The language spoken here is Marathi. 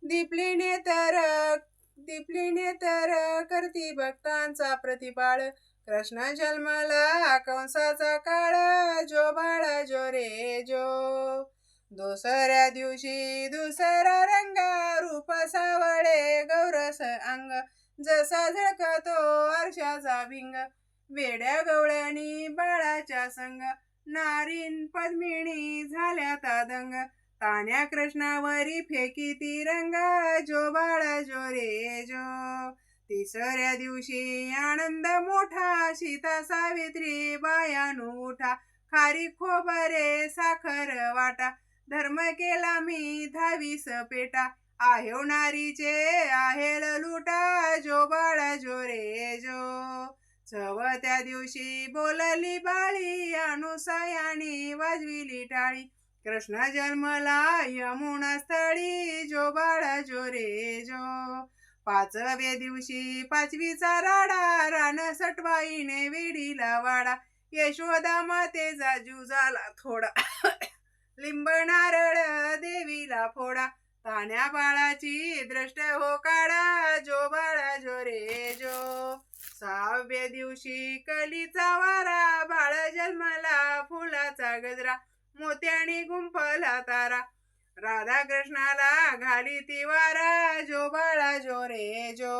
दीपली नेतर करती भक्तांचा प्रतिपाळ. कृष्ण जन्मला कंसाचा काळ, जो बाळा जो रे जो. दुसऱ्या दिवशी दुसरा रंग, रूप सावळे गौरस अंग. जसा झळकतो आरशाचा भिंग, वेड्या गवळणी बाळाच्या संग. नारीन पद्मिणी झाल्या तादंग, तान्या कृष्णावरी फेकी तिरंग, जो बाळा जो रे जो. तिसऱ्या दिवशी आनंद मोठा, सीता सावित्री बायानु उठा. खारी खोबरे साखर वाटा, धर्म केला मी 22 पेटा. आहेव नारीचे आहेल लुटा, जो बाळा जो रे जो. चवथ्या दिवशी बोलली बाळी, अनुसयानी वाजविली टाळी. कृष्ण जन्मला यमुना स्थळी, जो बाळा जो रे जो. पाचव्या दिवशी पाचवीचा राडा, रान सटवाईने वेडीला वाडा. यशोदा मातेचा जीव झाला थोडा, लिंब नारळ देवीला फोडा. तान्या बाळाची दृष्ट हो काढा, जो बाळा जो रे जो. सहाव्या दिवशी कलीचा वारा, बाळ जन्मला फुलाचा गजरा. मोत्याने गुंफला तारा, राधा कृष्णाला घाली ती वारा, जो बाळा जो रे जो.